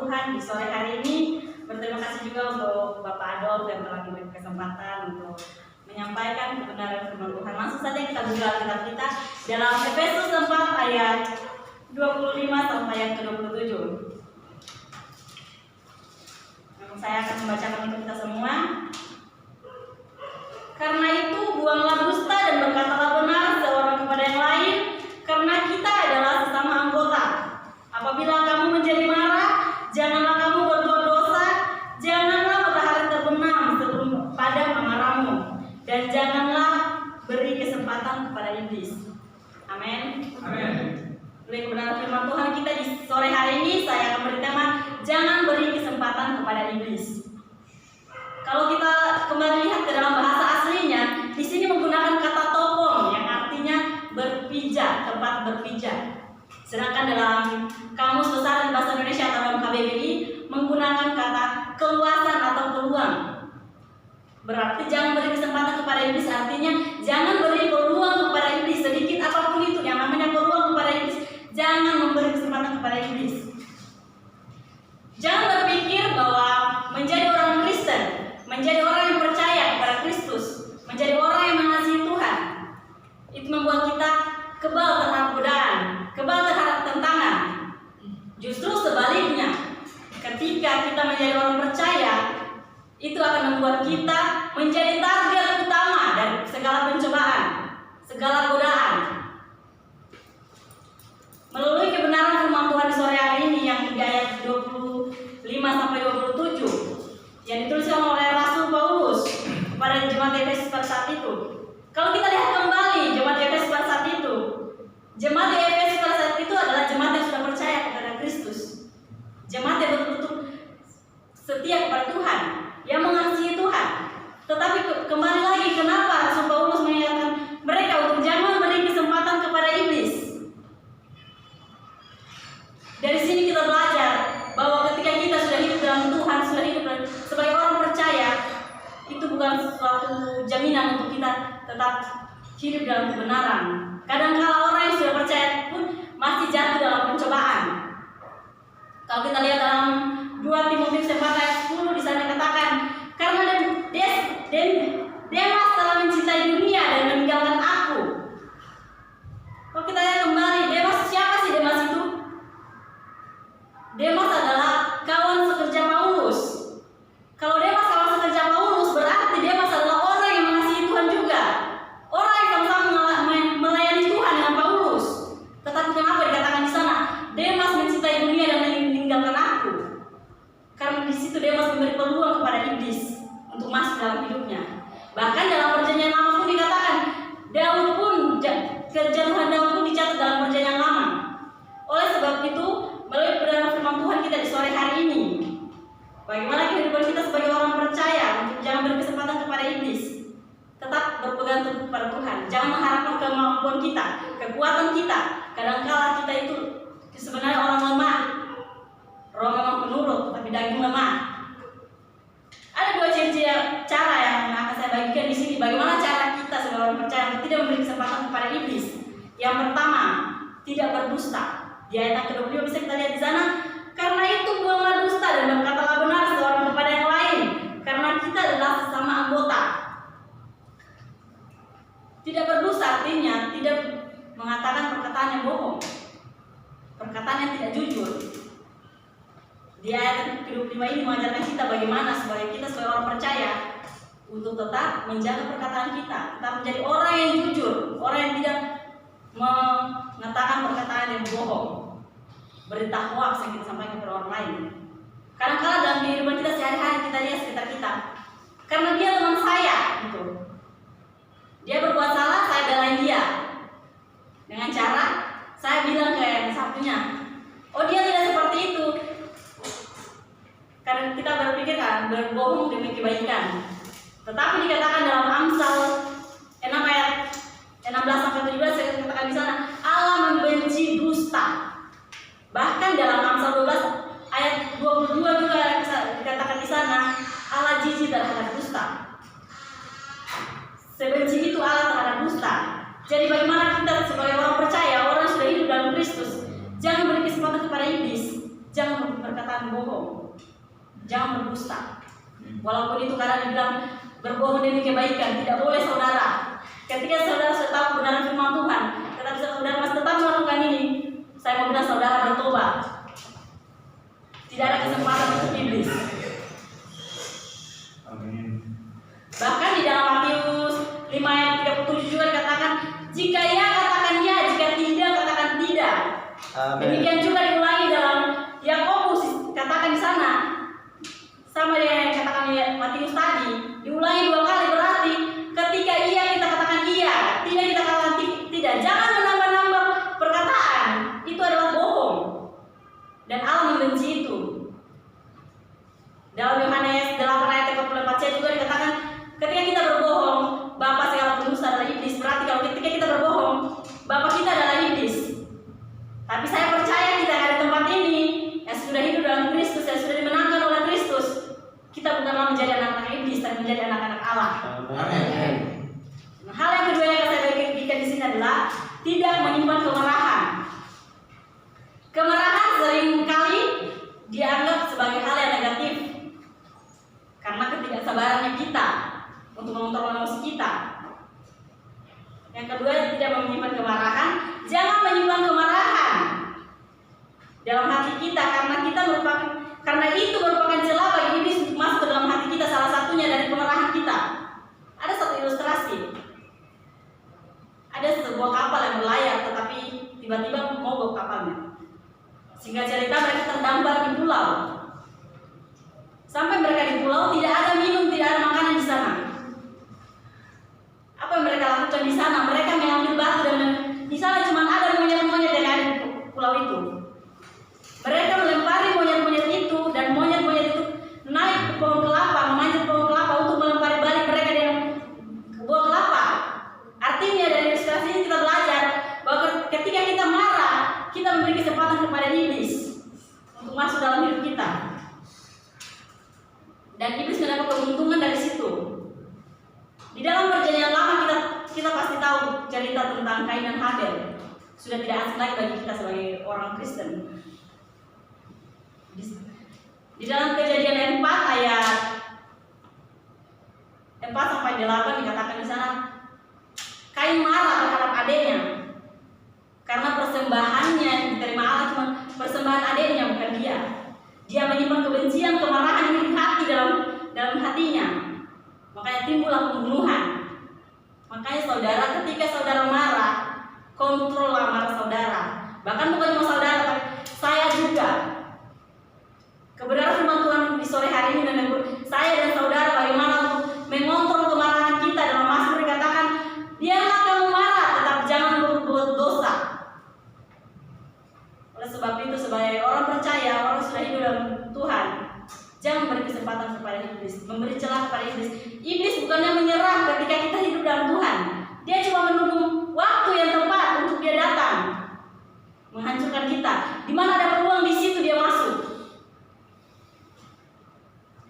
Tuhan di sore hari ini. Berterima kasih juga untuk Bapak Adolf yang telah diberi kesempatan untuk menyampaikan kebenaran firman Tuhan. Langsung saja kita buka Alkitab kita dalam Efesus 4 ayat 25 sampai ayat ke-27. Saya akan membacakan untuk kita semua. Karena itu buanglah dusta dan berkatalah benar seorang kepada yang lain, karena kita adalah sesama anggota. Apabila kamu menjadi marah, janganlah kamu berbuat dosa, janganlah matahari terbenam sebelum padam amarahmu, dan janganlah beri kesempatan kepada iblis. Amin. Amin. Oleh kebenaran firman Tuhan kita di sore hari ini, saya akan beri tema jangan beri kesempatan kepada iblis. Kalau kita kembali lihat ke dalam bahasa aslinya, di sini menggunakan kata topon yang artinya berpijak, tempat berpijak. Sedangkan dalam Kamus Besar Bahasa Indonesia atau dalam KBBI menggunakan kata keluasan atau peluang. Berarti jangan beri kesempatan kepada iblis, artinya jangan beri peluang kepada iblis, sedikit apapun itu yang namanya peluang kepada iblis. Jangan memberi kesempatan kepada iblis. Jangan berpikir bahwa menjadi orang Kristen, menjadi orang yang percaya kepada Kristus, menjadi orang yang mengasihi Tuhan, itu membuat kita kebal terhadap godaan, kebal terhadap tentangan. Justru sebaliknya, ketika kita menjadi orang percaya, itu akan membuat kita menjadi target utama dari segala pencobaan, segala godaan. Melalui kebenaran firman Tuhan di sore hari ini yang di ayat 25 sampai 27 yang dituliskan oleh Rasul Paulus kepada jemaat Efesus pada saat itu. Kalau kita lihat kembali jemaat Efesus pada saat itu, jemaat Efesus pada saat itu adalah jemaat yang sudah percaya kepada Kristus, jemaat yang betul-betul setia kepada Tuhan, yang mengasihi Tuhan. Tetapi kembali lagi, kenapa Rasul Paulus mengingatkan mereka untuk jangan beri kesempatan kepada iblis? Dari sini kita belajar bahwa ketika kita sudah hidup dalam Tuhan, sudah hidup sebagai orang percaya, itu bukan suatu jaminan untuk kita tetap hidup dalam kebenaran. Kadang-kala orang yang sudah percaya pun masih jatuh dalam pencobaan. Kalau kita lihat dalam 2 Timotius 4 ayat 10 di sana katakan, karena Demas telah mencintai dunia dan meninggalkan aku. Kalau kita lihat kembali, Demas siapa sih Demas itu? Demas adalah kawan sekerja Paulus. Kalau Demas kawan sekerja Paulus, berarti Demas adalah orang yang mengasihi Tuhan juga, orang yang sama-sama melayani Tuhan dengan Paulus. Tetapi kenapa dikatakan di sana Demas mencintai dunia dan meninggalkan aku? Karena di situ Demas memberi peluang kepada iblis untuk masuk dalam hidupnya. Bahkan dalam perjanjian lama pun dikatakan Daud pun, kejatuhan Daud pun dicatat dalam perjanjian lama. Oleh sebab itu, melalui kebenaran firman Tuhan kita di sore hari ini, bagaimana kehidupan kita sebagai orang percaya untuk jangan beri kesempatan kepada iblis, tetap berpegang teguh kepada Tuhan. Jangan mengharapkan kemampuan kita, kekuatan kita. Kadangkala kita itu sebenarnya orang lemah. Roh memang penurut, tapi daging lemah. Ada 2 ciri cara yang akan saya bagikan di sini. Bagaimana cara kita sebagai orang percaya untuk tidak memberi kesempatan kepada iblis. Yang pertama, tidak berdusta. Di ayat yang ke-25 bisa kita lihat di sana. Karena itu buanglah dusta dan berkatalah benar seorang kepada yang lain, karena kita adalah sesama anggota. Tidak berdusta artinya tidak mengatakan perkataan yang bohong, perkataan yang tidak jujur. Di ayat ke-25 ini mengajarkan kita bagaimana sebagai kita sebagai orang percaya untuk tetap menjaga perkataan kita, tetap menjadi orang yang jujur, orang yang tidak mengatakan perkataan yang bohong, berita hoaks yang kita sampaikan kepada orang lain. Kadang-kadang dalam kehidupan kita sehari-hari kita lihat sekitar kita, karena dia teman saya, gitu. Dia berbuat salah, saya belain dia dengan cara saya bilang ke yang satunya, oh dia tidak seperti itu. Karena kita berpikir kan berbohong demi kebaikan. Tetapi dikatakan dalam Amsal 6 ayat 16-17 dikatakan di sana Allah membenci dusta. Bahkan dalam Amsal 12 ayat 22 juga dikatakan di sana Allah jijik terhadap dusta. Sebenci itu Allah terhadap dusta. Jadi bagaimana kita sebagai orang percaya, orang yang sudah hidup dalam Kristus, jangan beri kesempatan kepada iblis. jangan berperkataan bohong, jangan berdusta. Walaupun itu karena dibilang berbohong demi kebaikan, tidak boleh saudara. Ketika saudara sudah tahu kebenaran firman Tuhan, tetapi saudara masih tetap melakukan ini, saya mau bilang saudara bertobat. Tidak ada kesempatan untuk iblis. Amin. Bahkan di dalam Matius 5 ayat 37 juga dikatakan, jika ya katakan ya, jika tidak katakan tidak. Amin. Demikian juga diulangi dalam Yakobus, katakan di sana. Sama yang katakan Matius tadi, diulangi 2 kali, berarti ketika iya kita katakan iya, tidak kita katakan tidak. Jangan menambah-nambah perkataan, itu adalah bohong. Dan Allah membenci itu. Dalam Yohanes 8 ayat 44c juga dikatakan, ketika kita berbohong, bapa segala pendusta adalah iblis. Berarti kalau ketika kita berbohong, bapa kita adalah iblis. Tapi saya percaya kita ada di tempat ini yang sudah hidup dalam Kristus, yang sudah dimenangkan oleh Kristus. Kita bukanlah menjadi anak-anak iblis, tapi menjadi anak-anak Allah. Amin. Nah, hal yang kedua yang saya bagikan di sini adalah tidak menyimpan kemarahan. Kemarahan seringkali dianggap sebagai hal yang negatif karena ketidaksabarannya kita untuk mengontrol emosi kita. Yang kedua, tidak menyimpan kemarahan. Jangan menyimpan kemarahan dalam hati kita karena itu merupakan celah bagi iblis untuk masuk ke dalam hati kita. Salah satunya dari kemarahan kita. Ada satu ilustrasi. Ada sebuah kapal yang berlayar, tetapi tiba-tiba mogok kapalnya. Sehingga cerita mereka terdampar di pulau. Sampai mereka di pulau tidak ada minum, tidak ada makanan di sana. Apa yang mereka lakukan di sana? Mereka mengambil batu dan di sana cuma ada monyet-monyet yang ada di pulau itu. Mereka melempari monyet-monyet itu dan monyet-monyet itu naik ke pohon kelapa, memanjat pohon kelapa untuk melempari balik mereka dengan buah kelapa. Artinya dari ilustrasi ini kita belajar bahwa ketika kita marah, kita memberi kesempatan kepada iblis untuk masuk dalam hidup kita. Dan iblis mendapat keuntungan dari situ. Di dalam perjanjian lama kita pasti tahu cerita tentang Kain dan Habel. Sudah tidak asing lagi bagi kita sebagai orang Kristen. Di dalam Kejadian 4 ayat 4 sampai 8 dikatakan di sana, Kain marah terhadap adiknya karena persembahannya yang diterima Allah cuma persembahan adiknya, bukan dia. Dia menyimpan kebencian, kemarahan di hati dalam hatinya. Makanya timbullah pembunuhan. Makanya saudara, ketika saudara marah, kontrol amarah saudara. Bahkan bukan cuma saudara, tapi saya juga. Kebenaran firman Tuhan di sore hari ini menegur saya dan saudara bagaimana untuk mengontrol kemarahan kita. Dalam Mazmur dikatakan, biarlah kamu marah, tetap jangan berbuat dosa. Oleh sebab itu, sebagai orang percaya, orang sudah hidup dalam Tuhan, jangan memberi kesempatan kepada iblis, memberi celah kepada iblis. Iblis bukannya menyerah ketika kita hidup dalam Tuhan. Dia cuma menunggu waktu yang tepat untuk dia datang menghancurkan kita. Di mana ada peluang, di situ dia masuk.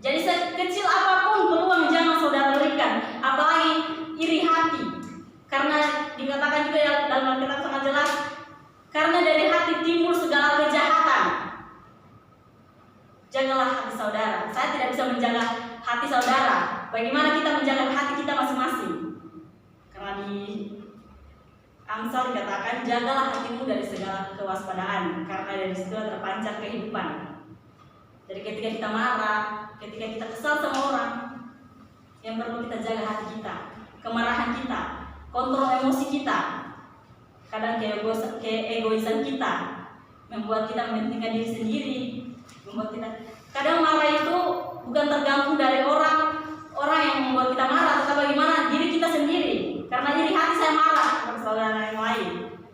Jadi sekecil apapun peluang jangan saudara berikan, apalagi iri hati. Karena dikatakan juga dalam Alkitab sangat jelas, karena dari hati timbul segala kejahatan. Jagalah hati saudara. Saya tidak bisa menjaga hati saudara. Bagaimana kita menjaga hati kita masing-masing? Karena di Amsal dikatakan, jagalah hatimu dari segala kewaspadaan, karena dari situ terpancar kehidupan. Jadi ketika kita marah, ketika kita kesal sama orang, yang perlu kita jaga hati kita, kemarahan kita, kontrol emosi kita. Kadang keegoisan kita membuat kita mementingkan diri sendiri, membuat kita kadang marah itu bukan tergantung dari orang yang membuat kita marah, tetapi bagaimana diri kita sendiri. Karena iri hati saya marah kepada saudara yang lain.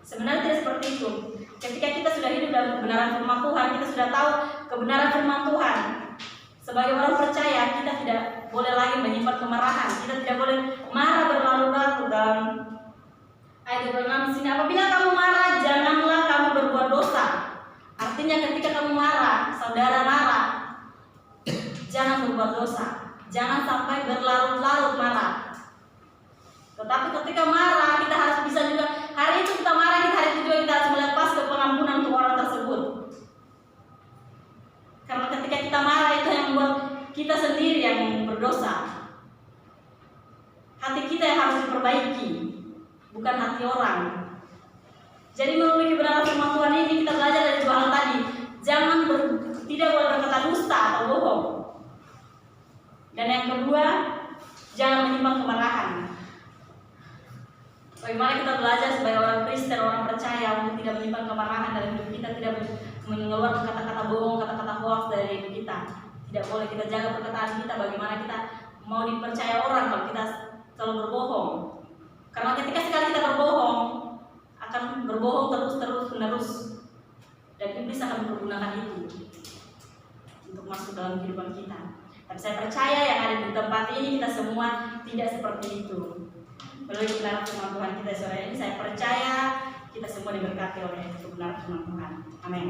Sebenarnya tidak seperti itu. Ketika kita sudah hidup dalam kebenaran firman Tuhan, kita sudah tahu kebenaran firman Tuhan. Sebagai orang percaya, kita tidak boleh lagi menyimpan kemarahan. Kita tidak boleh marah berlarut-larut. Dalam ayat 26 di sini, apabila kamu marah, janganlah kamu berbuat dosa. Artinya ketika kamu marah, saudara marah, jangan berbuat dosa. Jangan sampai berlarut-larut marah. Tetapi ketika marah, kita harus bisa juga, hari itu kita marah, hari itu juga kita harus melepas ke pengampunan untuk orang tersebut. bukan hati orang. Jadi melalui kebenaran firman Tuhan ini kita belajar dari dua hal tadi. Tidak boleh berkata dusta atau bohong. Dan yang kedua, jangan menyimpan kemarahan. Bagaimana kita belajar sebagai orang Kristen, orang percaya untuk tidak menyimpan kemarahan dalam hidup kita, tidak mengeluarkan kata-kata bohong, kata-kata hoax dari hidup kita. Tidak boleh kita jaga perkataan kita. Bagaimana kita mau dipercaya orang kalau kita selalu berbohong? Karena ketika sekali kita berbohong, akan berbohong terus-menerus, dan iblis akan mempergunakan itu untuk masuk dalam kehidupan kita. Tapi saya percaya yang ada di tempat ini kita semua tidak seperti itu. Melalui kebenaran firman Tuhan kita sore ini, saya percaya kita semua diberkati oleh kebenaran firman Tuhan. Amin.